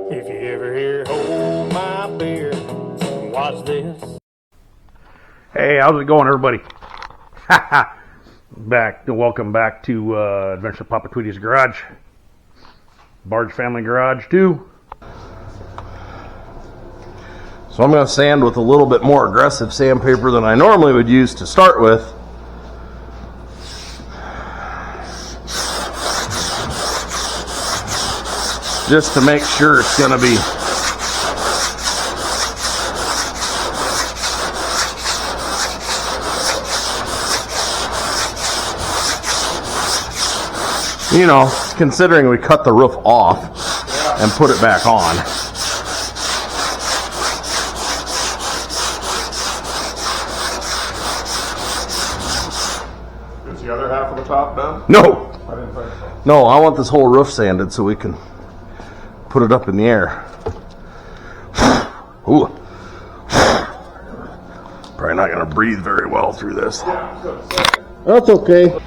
If you ever hear hold my beer, watch this. Hey, how's it going, everybody? Welcome back to Adventure Papa Tweety's Garage. Barge Family Garage, too. So I'm going to sand with a little bit more aggressive sandpaper than I normally would use to start with. Just to make sure it's going to be considering we cut the roof off and put it back on. Is the other half of the top done? No, I didn't think so. no, I want this whole roof sanded so we can put it up in the air. Ooh. Probably not going to breathe very well through this. That's okay.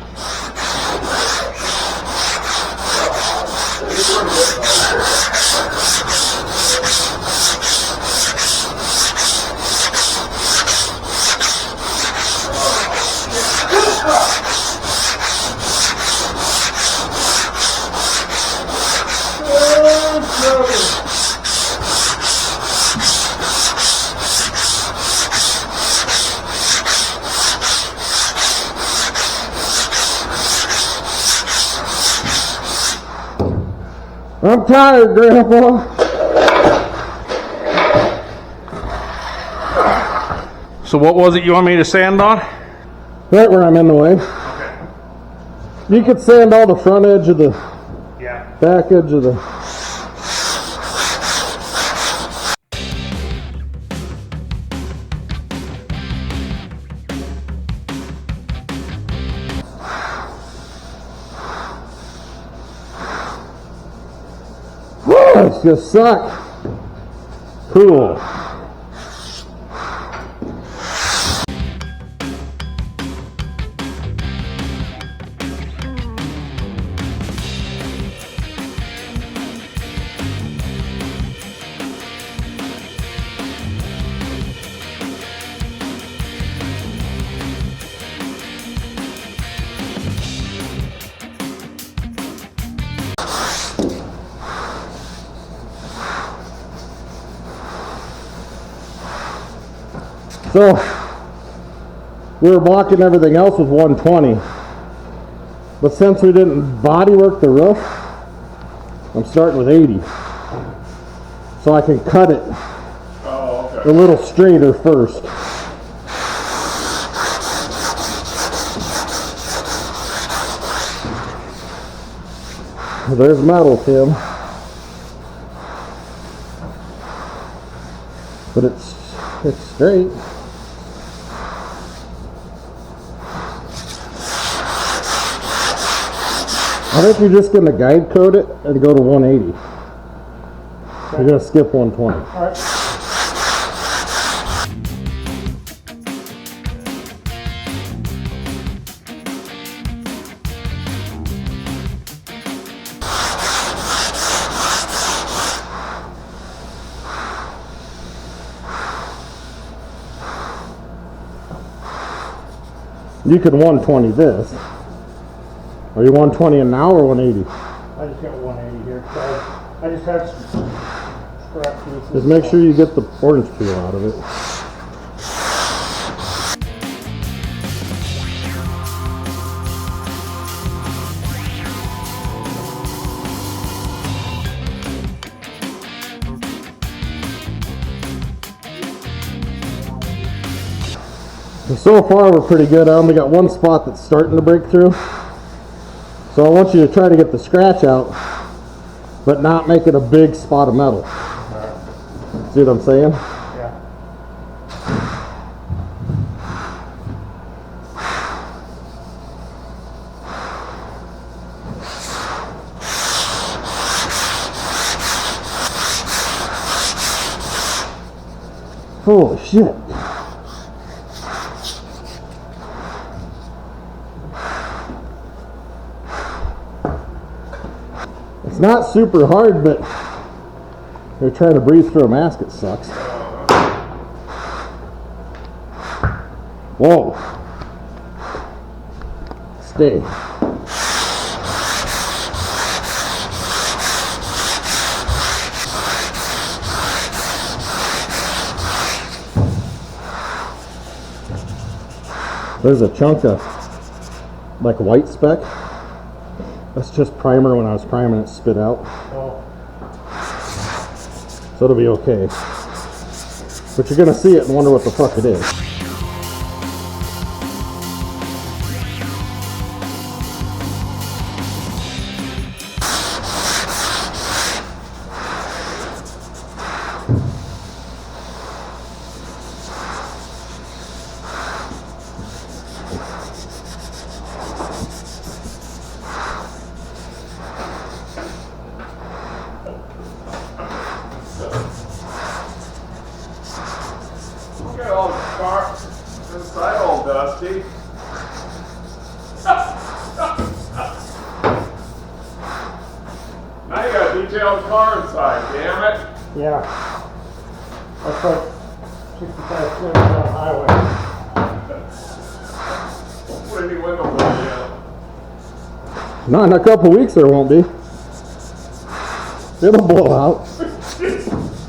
I'm tired, Grandpa. So what was it you want me to sand on? Right where I'm in the way. Okay. You could sand all the front edge of the Yeah. back edge of the... Whoa, it's just suck. Cool. So, we were blocking everything else with 120, but since we didn't body work the roof, I'm starting with 80, so I can cut it a little straighter first. There's metal, Tim, but it's straight. I think you're just going to guide code it and go to 180. You're going to skip 120. All right. You could 120 this. Are you 120 now or 180? I just got 180 here. So I just had some scrap pieces. Just make sure you get the orange peel out of it. So far we're pretty good. I only got one spot that's starting to break through. So I want you to try to get the scratch out, but not make it a big spot of metal. See what I'm saying? Yeah. Holy shit. It's not super hard, but They're trying to breathe through a mask, it sucks. Whoa. Stay. There's a chunk of like white speck. That's just primer. When I was priming it, spit out. So it'll be okay. But you're gonna see it and wonder what the fuck it is. Look at all the car inside all dusty. Now you got a detailed car inside, damn it. Yeah. That's like 65 kilometers down the highway. Put any windows on yet. Not in a couple weeks there won't be. It'll blow out.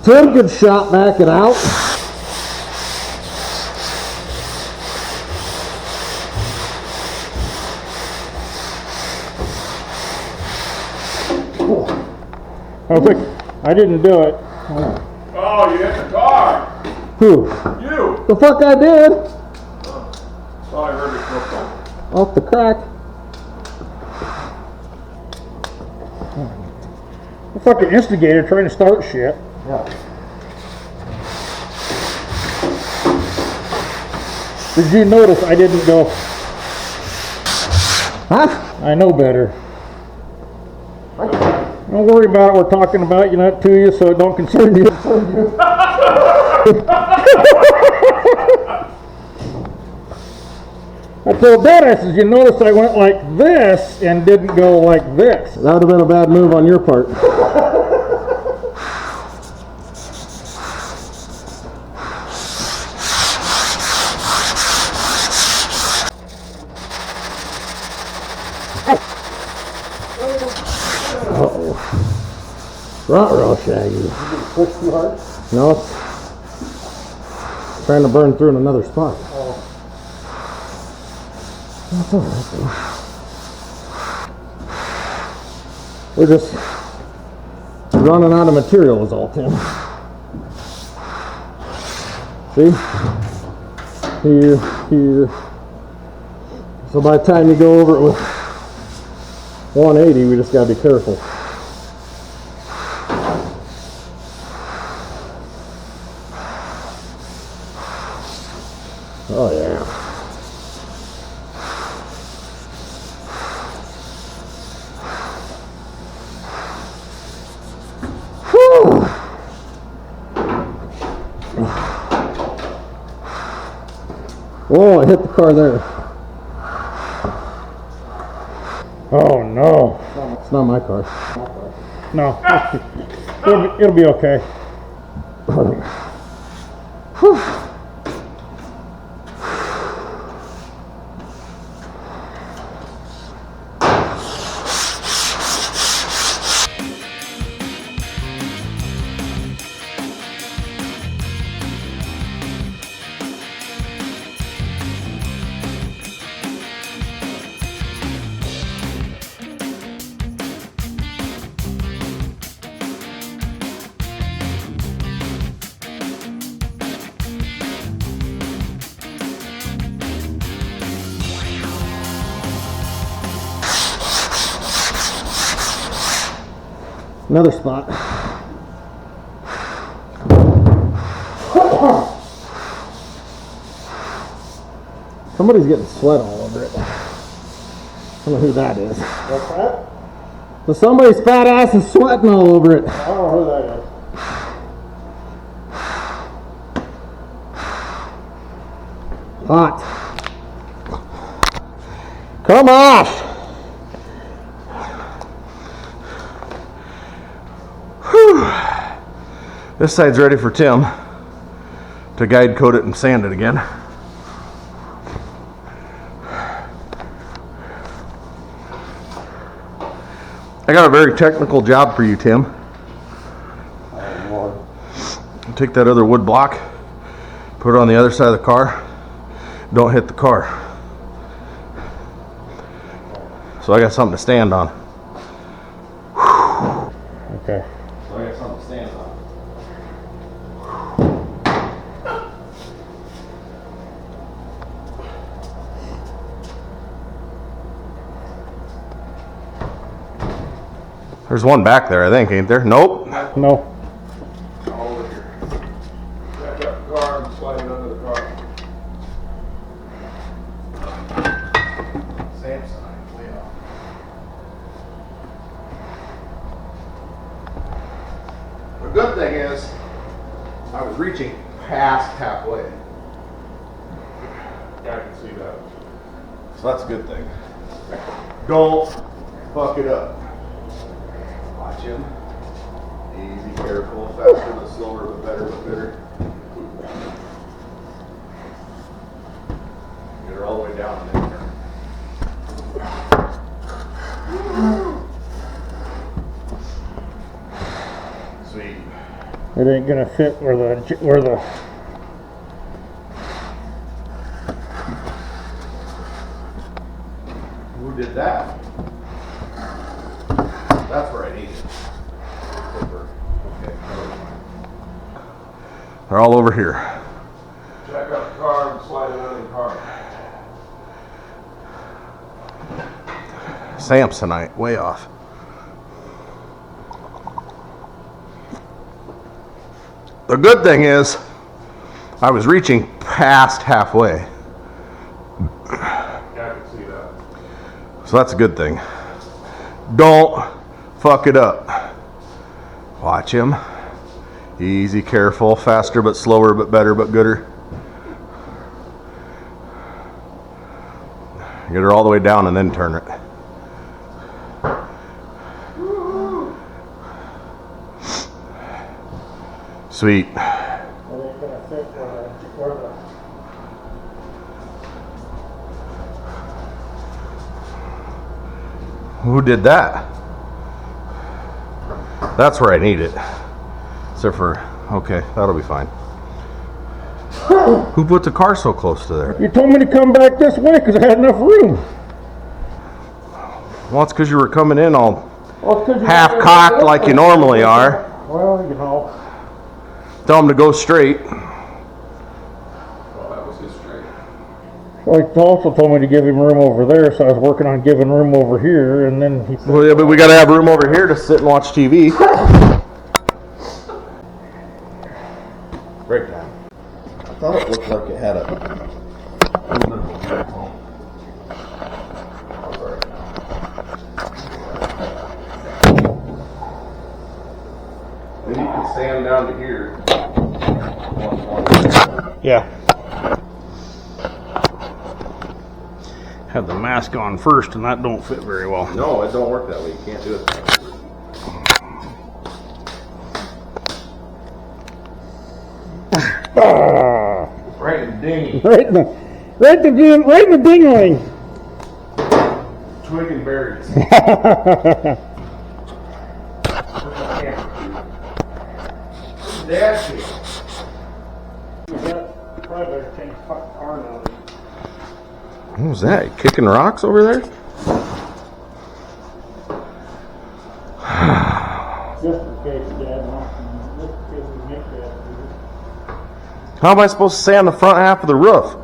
Tim could shot back it out. I didn't do it. Oh, you hit the car. Who? You. The fuck I did? Thought I heard it flip Off the crack. The fucking instigator trying to start shit. Yeah. Did you notice I didn't go, Huh? I know better. Don't worry about it, we're talking about you, not to you, so it don't concern you. I told Dad, I said, you notice I went like this and didn't go like this. That would have been a bad move on your part. Uh-oh. Ruh-roh, Shaggy. Push too hard? No, it's trying to burn through in another spot. That's all right, though. We're just running out of material is all, Tim. See? Here. So by the time you go over it with 180, we just gotta be careful. Oh yeah. Whew. Whoa, I hit the car there. Oh no. It's not my car. No. It'll be okay. Whew. Another spot. Somebody's getting sweat all over it. I don't know who that is. What's that? So somebody's fat ass is sweating all over it. I don't know who that is. Hot. Come off. Whew. This side's ready for Tim to guide coat it and sand it again. I got a very technical job for you, Tim. Take that other wood block, put it on the other side of the car. Don't hit the car. So I got something to stand on. Okay. So I got something to stand on. There's one back there, I think, ain't there? Nope. No. All over here. Back up the car and slide it under the car. Samsonite, way off. The good thing is, I was reaching past halfway. Yeah, I can see that. So that's a good thing. Don't fuck it up. Watch him. Easy, careful, faster but slower, but better but bitter. Get her all the way down and then turn. Sweet. It ain't gonna fit where the Who did that? That's where I need it. Okay. They're all over here. Jack up the car and slide it under the car. Samsonite, way off. The good thing is, I was reaching past halfway. Yeah, I can see that. So that's a good thing. Don't fuck it up. Watch him. Easy, careful, faster but slower, but better but gooder. Get her all the way down and then turn it. Sweet. it ain't gonna fit where the Who did that? That's where I need it. Except for, okay, that'll be fine. Who put the car so close to there? You told me to come back this way because I had enough room. Well, it's because you were coming in all Well, 'cause you half cocked like you normally are. Well, you know. Tell them to go straight. Well, he also told me to give him room over there, so I was working on giving room over here, and then he said, Well, yeah, but we gotta have room over here to sit and watch TV. Breakdown. I thought it looked like it had a. Then you can sand down to here. Yeah. Had the mask on first, and that don't fit very well. No, it don't work that way. You can't do it. Right in the dinghy. right in the dingling. Twig and berries. That's it. Probably better change car now. What was that? You kicking rocks over there? Just in case, Dad. Just in case we make that. How am I supposed to sand the front half of the roof?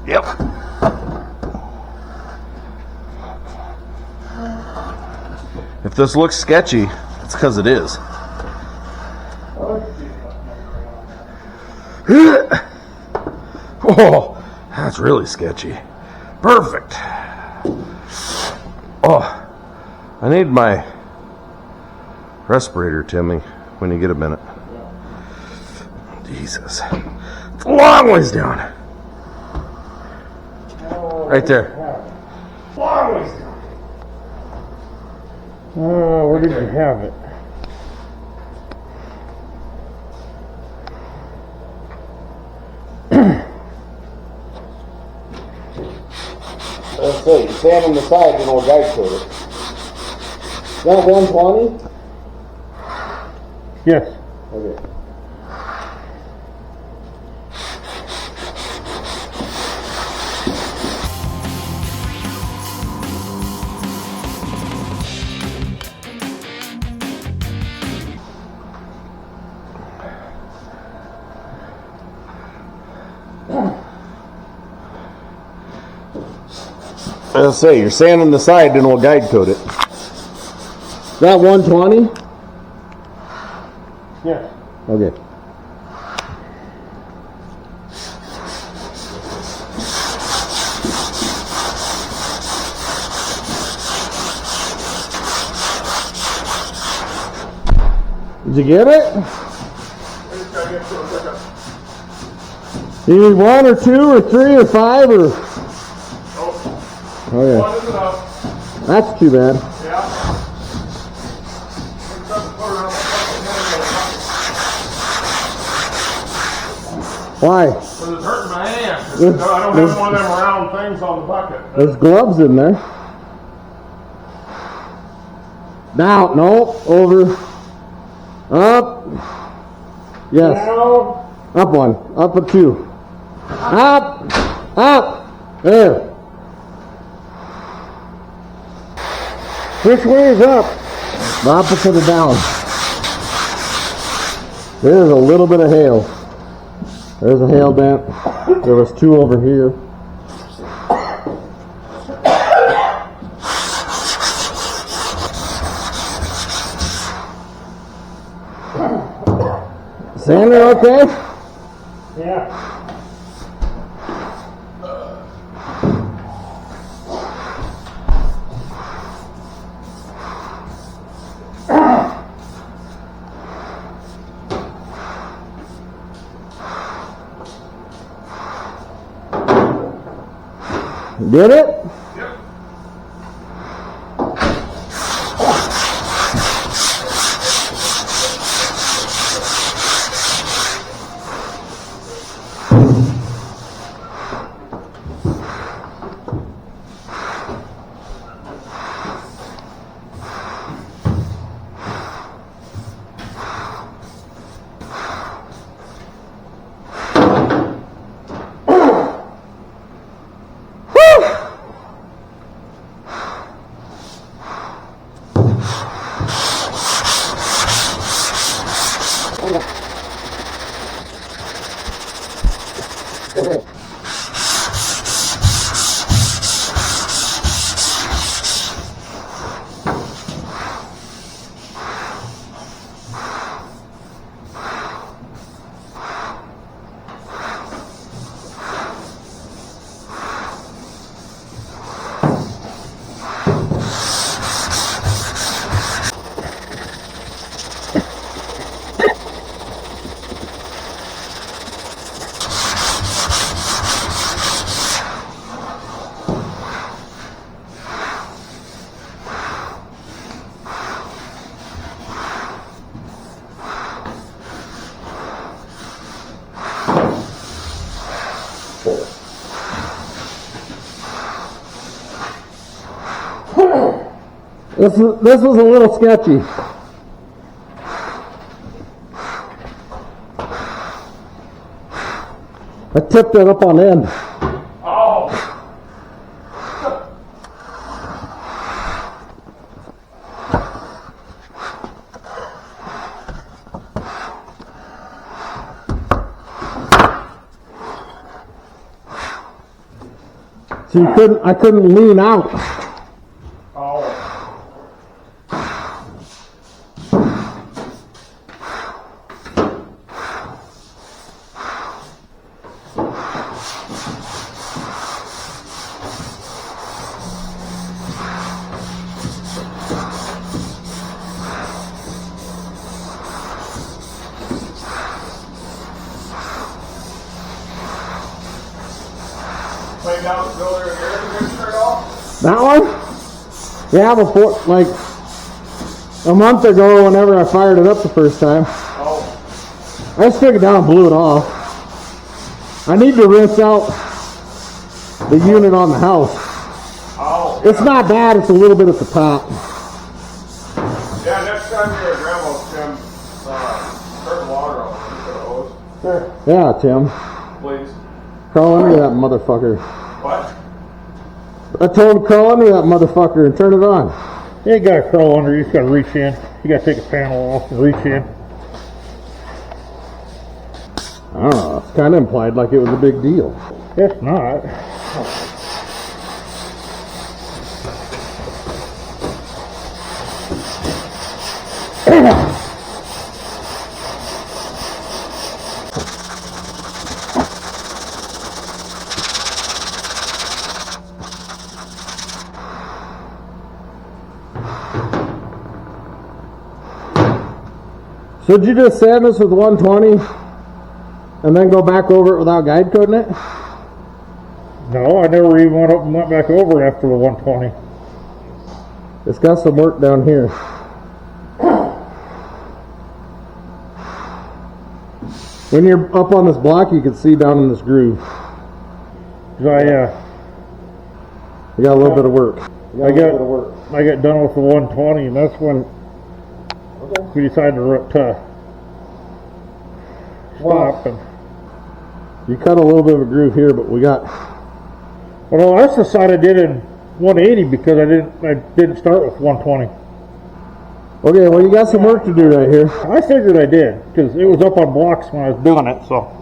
Yep. If this looks sketchy, it's because it is. Oh, that's really sketchy. Perfect. Oh, I need my respirator, Timmy, when you get a minute. Jesus. It's a long ways down. Right there. Long ways down. Oh, where did you have it? Let's see, you stand on the side, then we'll guide code it. Is that 120? Yes. Okay. Let's say you're sanding the side, then we'll guide code it. Is that 120? Yes. Okay. Did you get it? You need 1 or 2 or 3 or 5 or? Oh yeah. One is enough. That's too bad. Yeah. Why? Because it's hurting my hand. I There's- don't there's- have one of them round things on the bucket. There's gloves in there. Down, no, over. Up. Yes. Down. Up 1. Up a 2. Up. Up. There. Which way is up? The opposite of down. There's a little bit of hail. There's a hail dent. There was 2 over here. Sander, okay? Yeah. Did it? Yep. This was a little sketchy. I tipped it up on end. Oh. So I couldn't lean out. Oh. Cleaned out the builder and air conditioner at all? That one? Yeah, before, like, a month ago, whenever I fired it up the first time, I just took it down and blew it off. I need to rinse out the unit on the house. Oh. It's not bad, it's a little bit at the top. Yeah, next time you're at Grandma's, Tim, turn the water on. Put a hose, Sure. Yeah, Tim. please. Crawl under that motherfucker. What? I told him to crawl under that motherfucker and turn it on. You ain't gotta crawl under, you just gotta reach in. You gotta take a panel off and reach in. I don't know, it's kind of implied like it was a big deal. It's not. So did you just sand this with 120 and then go back over it without guide coding it? No, I never even went up and went back over after the 120. It's got some work down here. When you're up on this block, you can see down in this groove. I got You got a little bit of work. I got done with the 120, and that's when we decided to stop. And You cut a little bit of a groove here, but we got. well, that's the side I did in 180 because I didn't start with 120. Okay, well you got some work to do right here. I figured I did because it was up on blocks when I was doing it. So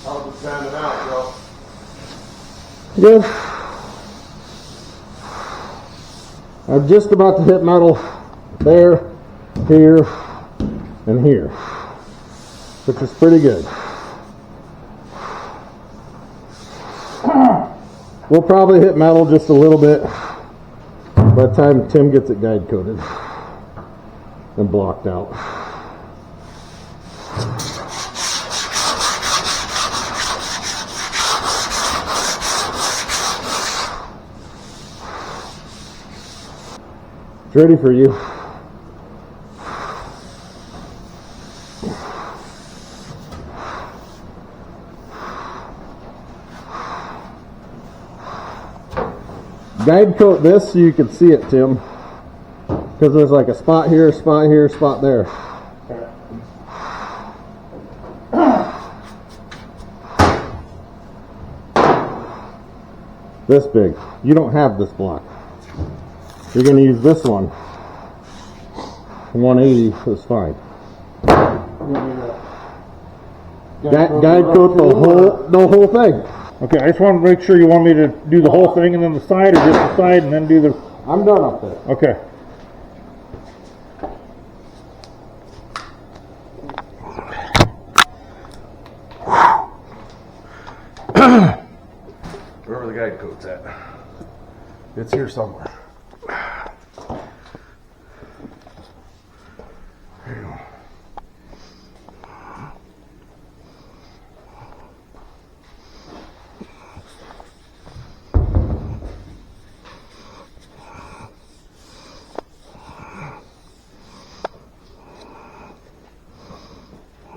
How's it standing out, Joe? Good. I'm just about to hit metal there, here, and here, which is pretty good. We'll probably hit metal just a little bit by the time Tim gets it guide coded and blocked out. It's ready for you. Guide coat this so you can see it, Tim. Because there's like a spot here, spot here, spot there. This big. You don't have this block. You're going to use this one. 180 is fine. Guide coat the whole thing. okay, I just wanted to make sure you want me to do the whole thing and then the side, or just the side and then do the. I'm done up there. Okay. Wherever the guide coat's at. It's here somewhere. There you go.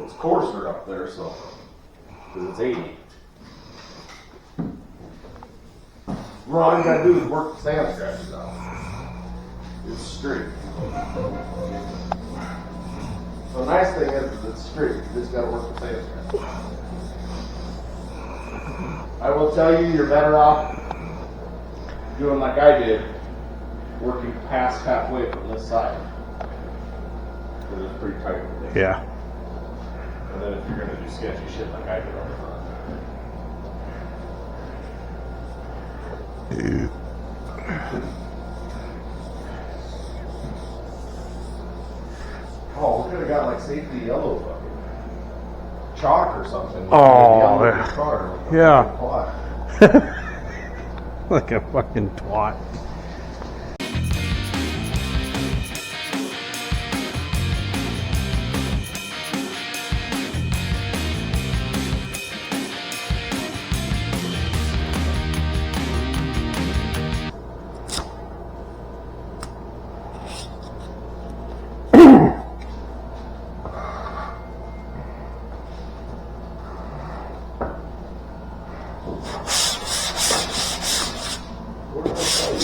It's coarser up there, so because it's 80. Well, all you gotta do is work the sand scratches out. It's straight. The nice thing is it's straight. You just gotta work the sand scratches. I will tell you, you're better off doing like I did, working past halfway from this side. Because it's pretty tight over there. Yeah. And then if you're going to do sketchy shit like I did on the front. Oh, we could have got like safety yellow fucking chalk or something. Oh, Yellow yeah. car, like a Yeah. fucking plot. Like a fucking twat. What did I tell you?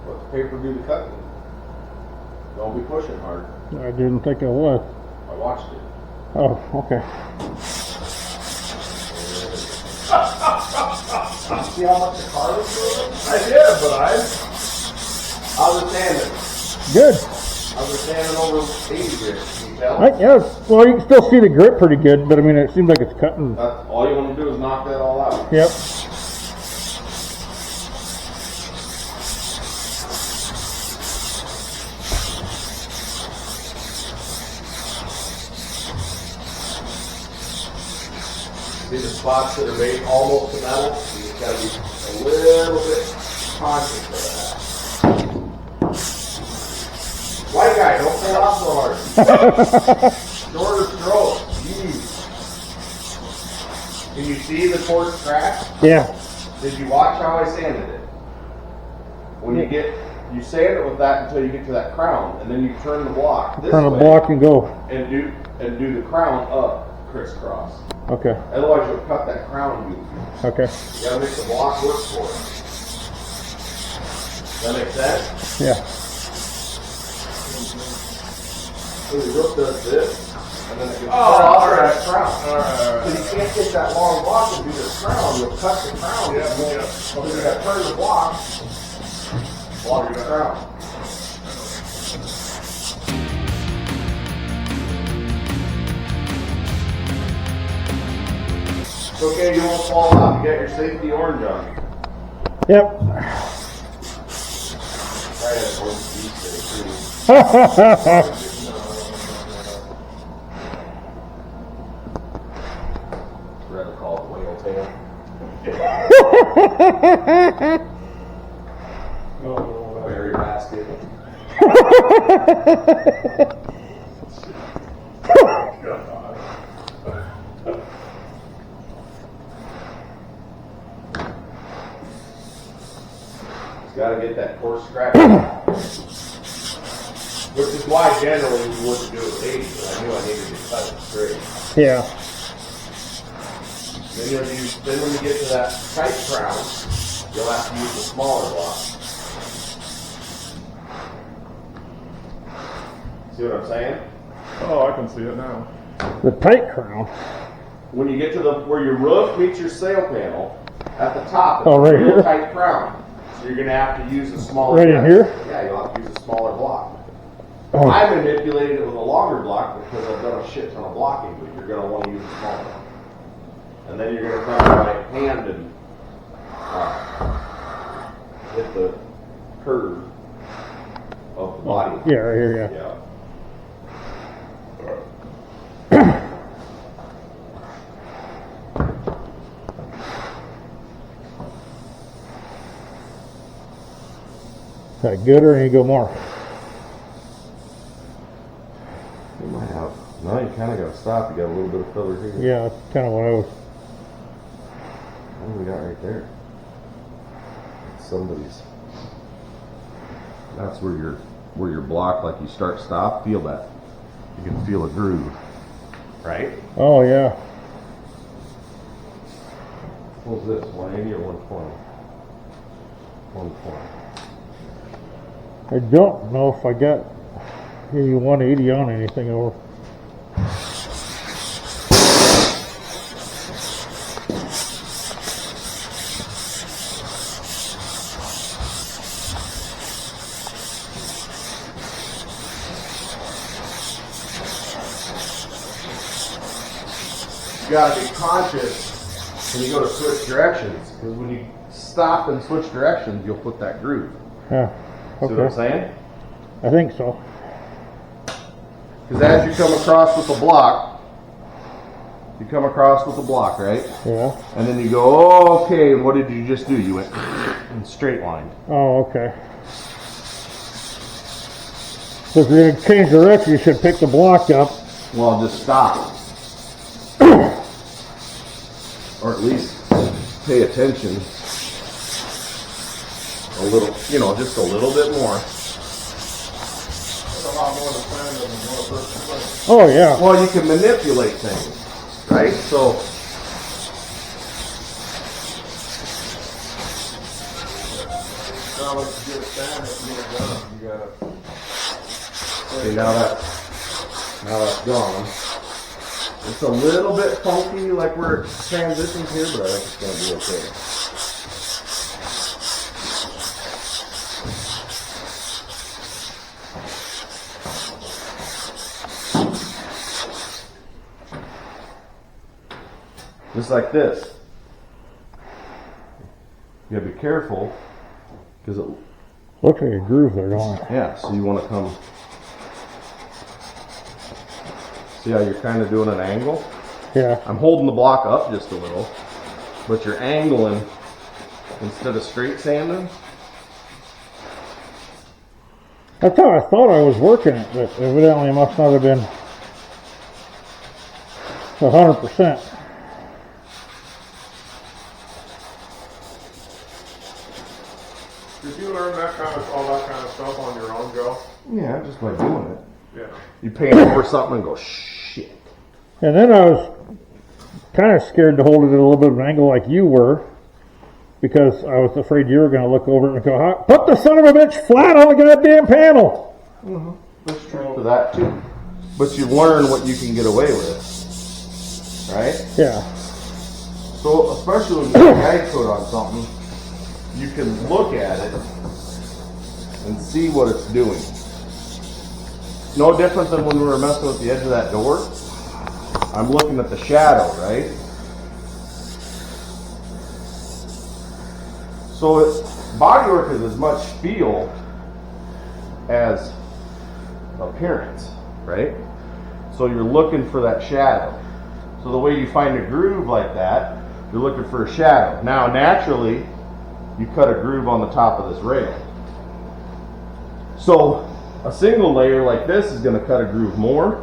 Let the paper do the cutting. Don't be pushing hard. I didn't think I was. I watched it. Oh, okay. See how much the car was moving? I did, but I was standing. Good. I was standing over 80 grit. Can you tell? Yeah, well, you can still see the grip pretty good, but I mean, it seems like it's cutting. That's all you want to do is knock that all out. Yep. See the spots that are made almost to metal? You just gotta be a little bit conscious of that. White guy, don't pull out so hard. Shorter stroke. Jeez. Can you see the quartz crack? Yeah. Did you watch how I sanded it? When you sand it with that until you get to that crown, and then you turn the block this Turn the way block and go. and do the crown up crisscross. Okay. Otherwise, you'll cut that crown goofy. Okay. You gotta make the block work for it. That make sense? Yeah. So the rook does this, and then it gets cut off that crown. So you can't take that long block and do the crown. You'll cut the crown. So you gotta turn the block the crown. It's okay, you won't fall out. You got your safety orange on. Yep. Right at orange beach there, too. Rather call it whale tail. Berry basket. Got to get that coarse scratch. Which is why generally we wouldn't do it with 80, but I knew I needed to cut it straight. Yeah. Then when you get to that tight crown, you'll have to use the smaller block. See what I'm saying? Oh, I can see it now. The tight crown. When you get to where your roof meets your sail panel, at the top, it's Oh, right a real here? tight crown. So you're going to have to use a smaller Right in block. here? Yeah, you'll have to use a smaller block. Oh. I manipulated it with a longer block because I've done a shit ton of blocking, but you're going to want to use a smaller one. And then you're going to come by hand and hit the curve of the body. Yeah, right here, yeah. Yeah. Is that good or need to go more? You might have. No, you kind of got to stop. You got a little bit of filler here. Yeah, that's kind of what I was. What do we got right there? Somebody's. That's where your block, like you start stop. Feel that. You can feel a groove, right? Oh, yeah. What was this? 180 or 120? 120. I don't know if I got maybe 180 on anything over. gotta be conscious when you go to switch directions, because when you stop and switch directions, you'll put that groove. Yeah. See what I'm Okay. saying? I think so. Because as you come across with the block, right? Yeah. And then you go, oh, okay, and what did you just do? You went in straight line. Oh, okay. So if you're gonna change direction, you should pick the block up. Well, just stop. Or at least pay attention a little, just a little bit more. That's a lot more to plan than one person plan. Oh yeah. Well, you can manipulate things, right? So, Now, let's get it standing, if you get it done, you gotta. see, now that's gone. It's a little bit funky, like we're transitioning here, but I think it's gonna be okay. Just like this. You gotta be careful, because it, Looks like a groove there, don't it? yeah, so you want to come, see how you're kind of doing an angle? Yeah. I'm holding the block up just a little, but you're angling instead of straight sanding. That's how I thought I was working it, but evidently it must not have been 100%. Did you learn all that kind of stuff on your own, Joe? Yeah, just by doing it. Yeah. You paint over something and go, shit. And then I was kind of scared to hold it at a little bit of an angle like you were, because I was afraid you were going to look over it and go, put the son of a bitch flat on the goddamn panel. There's truth to that too. But you learn what you can get away with, right? Yeah. So especially when you put a guide coat on something, you can look at it and see what it's doing. No different than when we were messing with the edge of that door. I'm looking at the shadow, right? So bodywork is as much feel as appearance, right? So you're looking for that shadow. So the way you find a groove like that, you're looking for a shadow. Now naturally, you cut a groove on the top of this rail. So a single layer like this is going to cut a groove more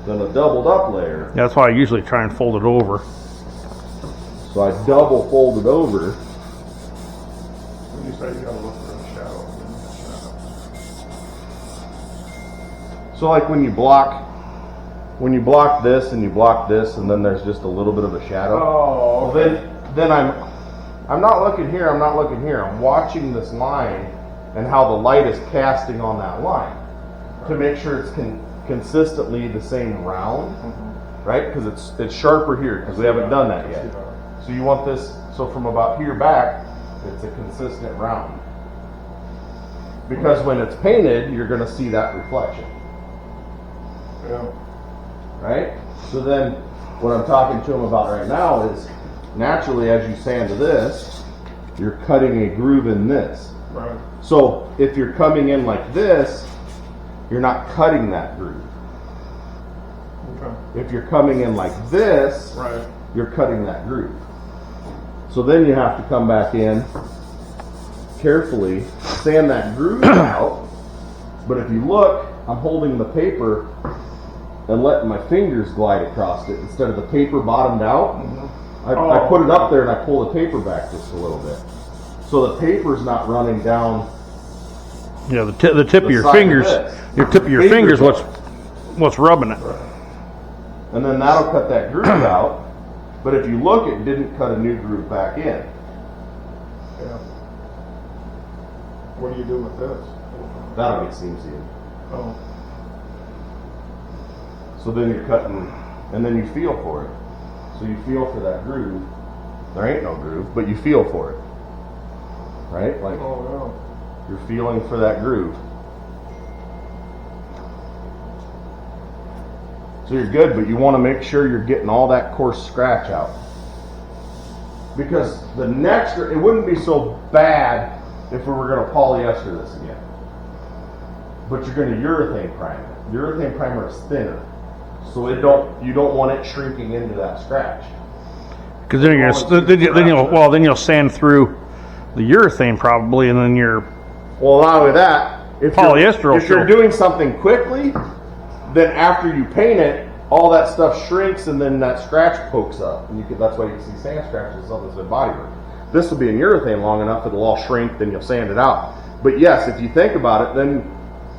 than a doubled up layer. That's why I usually try and fold it over. So I double fold it over. When you say you gotta look for the shadow. So like when you block this and you block this, and then there's just a little bit of a shadow. Oh, okay. Well, then I'm not looking here. I'm not looking here. I'm watching this line and how the light is casting on that line to make sure it's consistently the same round, right? Because it's sharper here because we haven't done that yet. So you want this, so from about here back, it's a consistent round. Because when it's painted, you're going to see that reflection, Yeah. right? So then what I'm talking to him about right now is naturally as you sand to this, you're cutting a groove in this. Right. So if you're coming in like this, you're not cutting that groove. Okay. If you're coming in like this, Right. you're cutting that groove. So then you have to come back in carefully, sand that groove out. But if you look, I'm holding the paper and letting my fingers glide across it instead of the paper bottomed out. I put it up there and I pull the paper back just a little bit. So the paper's not running down. Yeah, the tip of The your side of fingers, this. your tip of your Fingers fingers, what's rubbing it. And then that'll cut that groove out. But if you look, it didn't cut a new groove back in. Yeah. What do you do with this? That'll get seam sealed. Oh. So then you're cutting, and then you feel for it. So you feel for that groove. There ain't no groove, but you feel for it. Right? Like Oh, you're feeling for that groove. So you're good, but you want to make sure you're getting all that coarse scratch out. Because the next, it wouldn't be so bad if we were going to polyester this again. But you're going to urethane prime it. Urethane primer is thinner. So you don't want it shrinking into that scratch. Because then you'll sand through the urethane probably, and then Well, not only that, if Polyester you're will doing something quickly, then after you paint it, all that stuff shrinks and then that scratch pokes up. And that's why you can see sand scratches and stuff that's been body work. This will be in urethane long enough, it'll all shrink, then you'll sand it out. But yes, if you think about it, then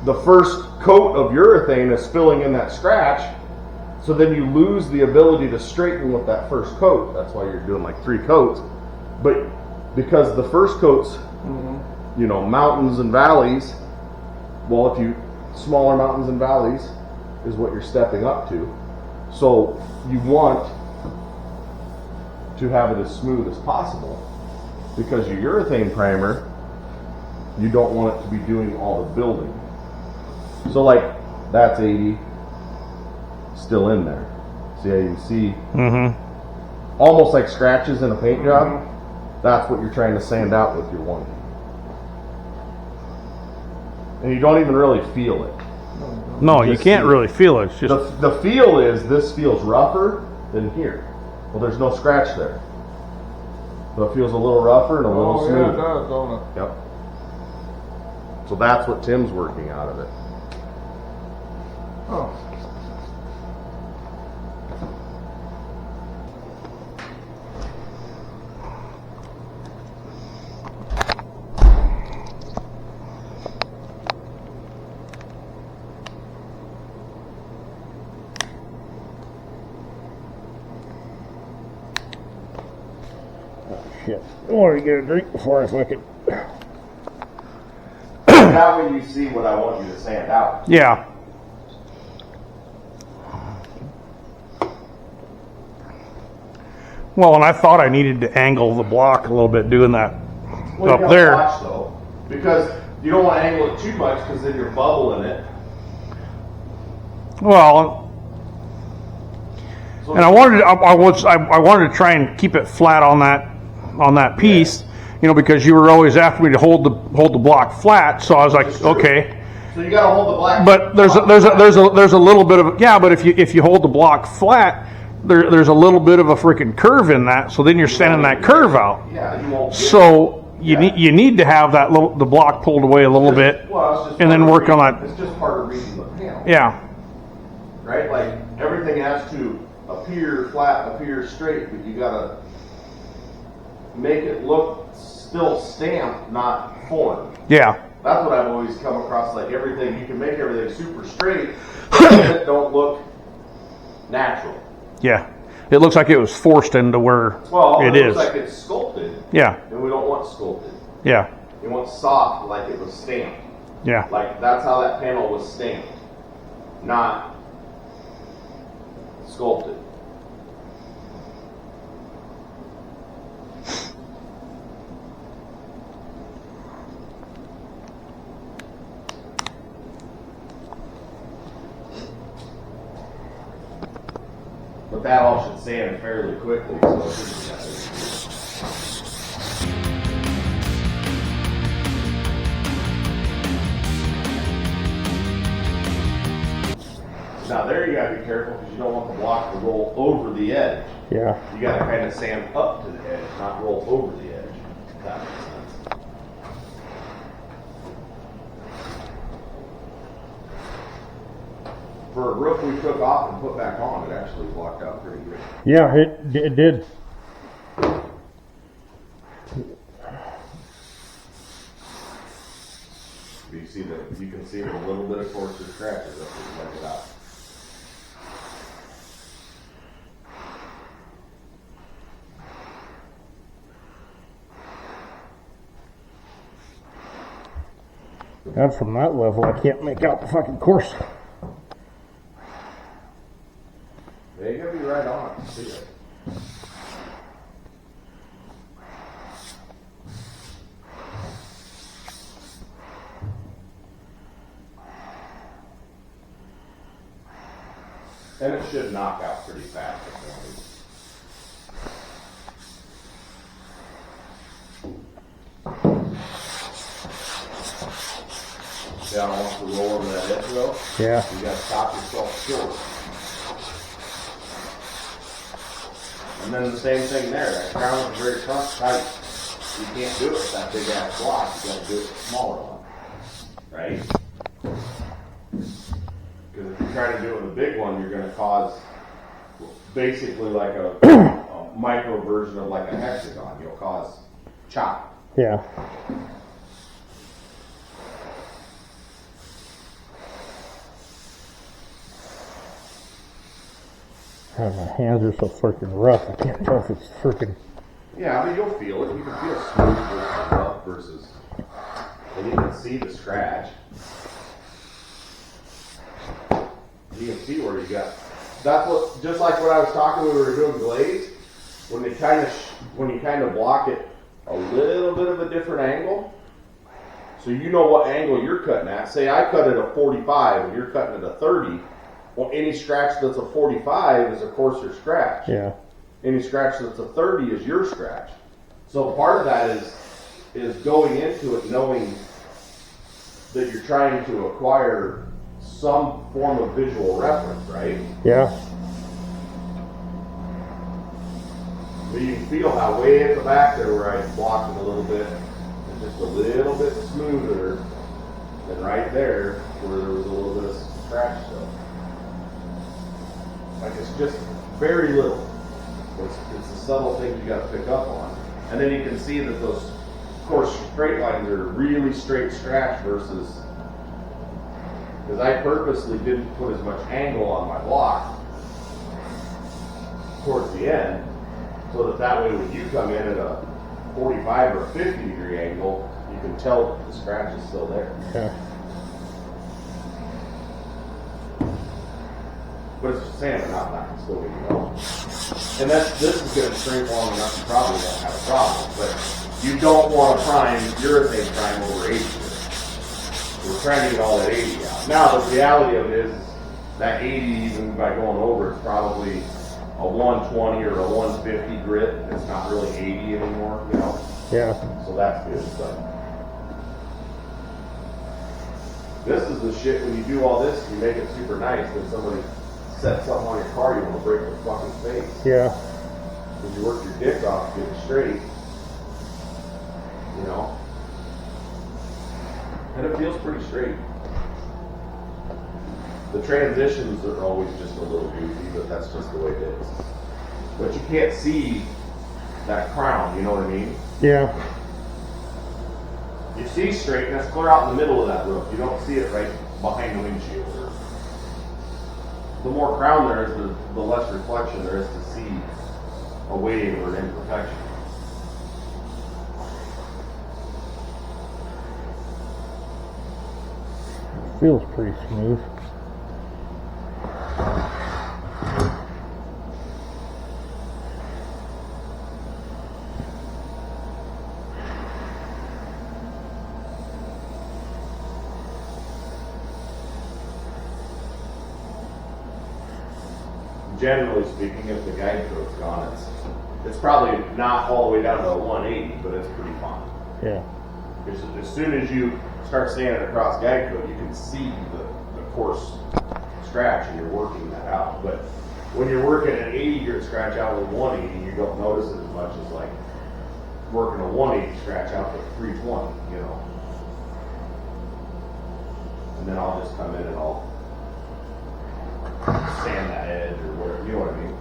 the first coat of urethane is filling in that scratch, so then you lose the ability to straighten with that first coat. That's why you're doing like 3 coats. But because the first coat's, mountains and valleys, well, smaller mountains and valleys is what you're stepping up to. So you want to have it as smooth as possible, because your urethane primer, you don't want it to be doing all the building. So like that's 80 still in there. See how you can see almost like scratches in a paint job? That's what you're trying to sand out with your 1. And you don't even really feel it. no, you can't really feel it. It's just The feel is this feels rougher than here. Well, there's no scratch there. So it feels a little rougher and a little Oh, smoother. yeah, it does, don't it? Yep. So that's what Tim's working out of it. Oh. Shit. I want to get a drink before I fucking. That way you see what I want you to sand out. yeah. Well, and I thought I needed to angle the block a little bit doing that Well, you up gotta there. watch, though, because you don't want to angle it too much, because then you're bubbling it. Well, So and I wanted to try and keep it flat on that piece, because you were always after me to hold the block flat. So I was like, It's true. okay. So you got to hold the black. But there's a little bit of but if you hold the block flat, there's a little bit of a freaking curve in that. So then you're sending that curve out. Yeah, you won't. Get So you need to have the block pulled away a little bit, Well, it's just and then part of work on reading- that. It's just part of reading the panel. Yeah, Right? Like everything has to appear flat, appear straight, but you gotta make it look still stamped, not formed. yeah, That's what I've always come across. Like everything, you can make everything super straight, but it don't look natural. yeah. It looks like it was forced into where Well, it looks is. like it's sculpted, Yeah, and we don't want sculpted. yeah, We want soft, like it was stamped. yeah. Like that's how that panel was stamped, not sculpted. But that all should sand fairly quickly, so it shouldn't be that big. Now there you gotta be careful because you don't want the block to roll over the edge. Yeah. You gotta kind of sand up to the edge, not roll over the edge. If that makes sense. For a roof we took off and put back on, it actually blocked out pretty good. Yeah, it did. You see that you can see a little bit of coarser scratches up when you let it out. And from that level, I can't make out the fucking course. Yeah, you gotta be right on it to see it. And it should knock out pretty fast. Down off the roll over that edge though. Yeah. You gotta stop yourself short. And then the same thing there. That crown is very tight. You can't do it with that big ass block. You gotta do it with a smaller one. Right? Because if you try to do it with a big one, you're gonna cause basically like a micro version of like a hexagon. You'll cause chop. Yeah. God, my hands are so freaking rough. I can't tell if it's freaking. Yeah, I mean, you'll feel it. You can feel smooth versus rough versus, and you can see the scratch. You can see where you got. That's what, just like what I was talking when we were doing glaze, when you kind of block it a little bit of a different angle, so you know what angle you're cutting at. Say I cut at a 45 and you're cutting at a 30. Well, any scratch that's a 45 is, of course, your scratch. Yeah. Any scratch that's a 30 is your scratch. So part of that is going into it knowing that you're trying to acquire some form of visual reference, right? Yeah. But you can feel how way at the back there where I blocked it a little bit, and just a little bit smoother than right there where there was a little bit of scratch still. Like it's just very little. It's the subtle things you got to pick up on. And then you can see that those, of course, straight lines are really straight scratch versus, because I purposely didn't put as much angle on my block towards the end, so that way when you come in at a 45 or a 50 degree angle, you can tell that the scratch is still there. Yeah. But it's just sand, not that. It's still going to go. And this is going to shrink long enough, you probably won't have a problem. But you don't want to prime urethane prime over 80. We're trying to get all that 80 out. Now, the reality of it is that 80, even by going over, it's probably a 120 or a 150 grit. It's not really 80 anymore, you know? Yeah. So that's good. But this is the shit when you do all this, you make it super nice, then somebody sets something on your car, you want to break their fucking face. Yeah. Because you work your dick off to get it straight. You know? And it feels pretty straight. The transitions are always just a little goofy, but that's just the way it is. But you can't see that crown, you know what I mean? Yeah. You see straightness clear out in the middle of that roof. You don't see it right behind the windshield. The more crown there is, the less reflection there is to see a wave or an imperfection. Feels pretty smooth. Generally speaking, if the guide code's gone, it's probably not all the way down to a 180, but it's pretty fine. Yeah. Because as soon as you start sanding across guide code, you can see the coarse scratch and you're working that out. But when you're working an 80 grit scratch out with 180, you don't notice it as much as like working a 180 scratch out with 320, you know. And then I'll just come in and I'll sand that edge or whatever, you know what I mean?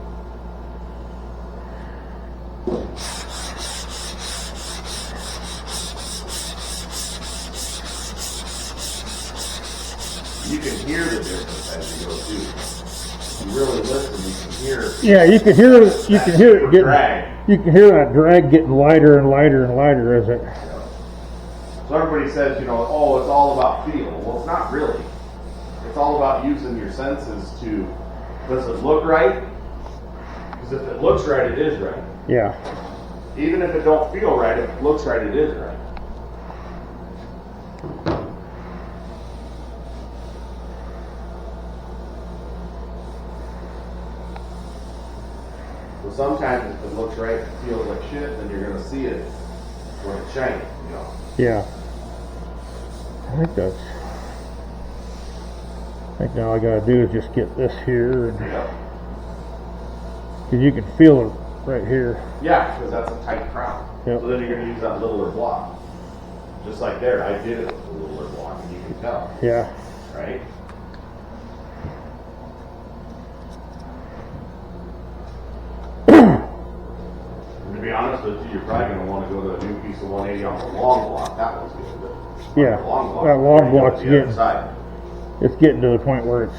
You can hear the difference as you go too. You really listen, you can hear. Yeah, you can hear it. You can hear it getting. Drag. You can hear that drag getting lighter and lighter and lighter as it. So everybody says, you know, oh, it's all about feel. Well, it's not really. It's all about using your senses to, does it look right? Because if it looks right, it is right. Yeah. Even if it don't feel right, if it looks right, it is right. So sometimes if it looks right, it feels like shit, then you're gonna see it when it's shiny, you know. Yeah. I think now all I gotta do is just get this here, and Yeah. cause you can feel it right here. Yeah, because that's a tight crown. Yep. So then you're gonna use that littler block. Just like there, I did it with the littler block, and you can tell, Yeah. right? And to be honest with you, you're probably gonna want to go to a new piece of 180 on the long block. That one's good. But Yeah, the long block, that long right, you block's go to the other getting- side. It's getting to the point where it's,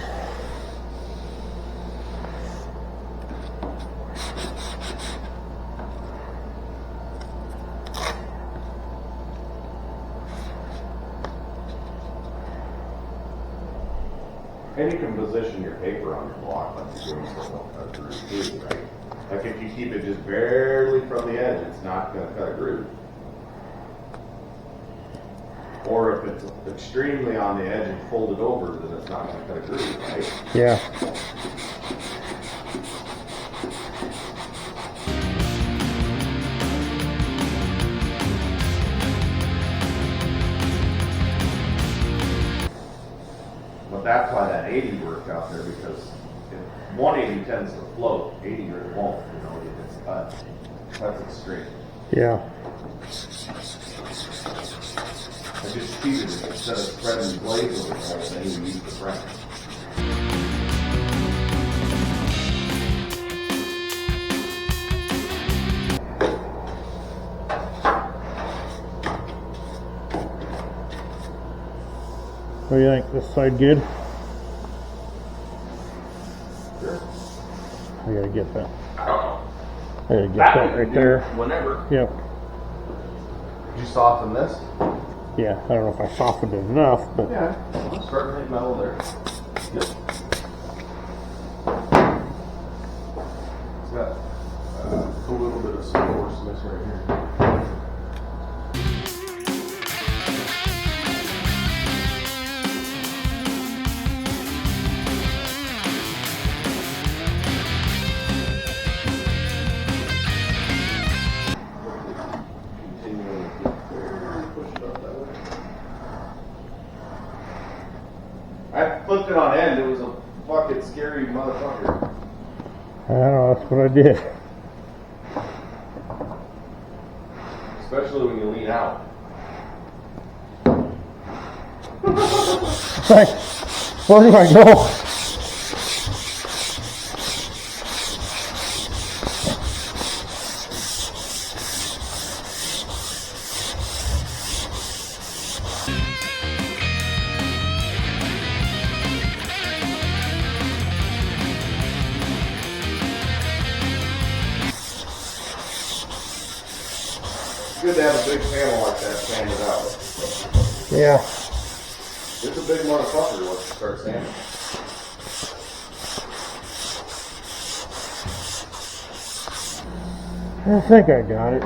And you can position your paper on your block like you're doing so don't cut through too, right? Like if you keep it just barely from the edge, it's not going to cut a groove. Or if it's extremely on the edge and folded over, then it's not going to cut a groove, right? yeah. But that's why that 80 worked out there, because if 180 tends to float, 80 really won't, you know, if it's cut. That's extreme. Yeah. I just cheated it. Instead of spreading the blades over the whole thing, we used the frame. What do you think? This side good? Sure. I gotta get that. I don't know. I gotta get that right there. Whenever. Yep. Did you soften this? Yeah. I don't know if I softened it enough, but Yeah. I'm starting to hit metal there. Yep. It's got a little bit of some coarseness right here. Continuing to get there, push it up that way. I flipped it on end. It was a fucking scary motherfucker. I don't know. That's what I did. Especially when you lean out. Like, where do I go? It's good to have a big panel like that sanded out. Yeah. It's a big motherfucker once you start sanding. I think I got it.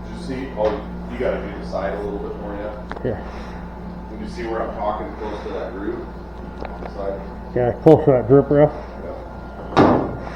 Did you see? Oh, you got to do the side a little bit more yet. Yeah. Did you see where I'm talking close to that groove? The side. Yeah. Close to that drip rail. Yeah.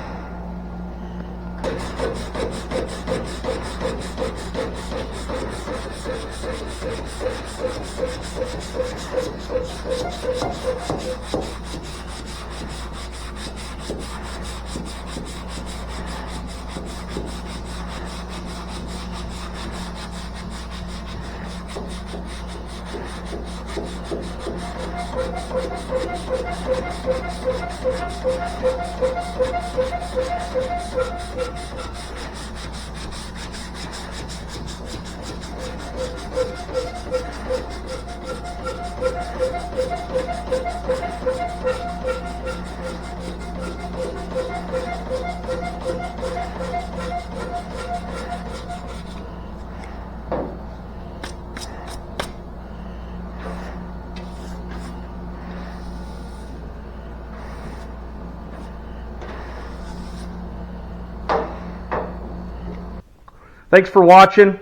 Thanks for watching.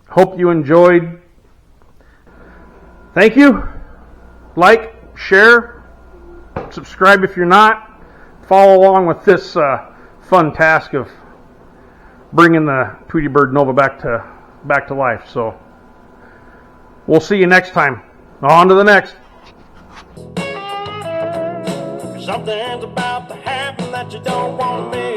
Hope you enjoyed. Thank you. Like, share, subscribe if you're not. Follow along with this fun task of bringing the Tweety Bird Nova back to life. So we'll see you next time. On to the next. Something's about to happen that you don't want to miss.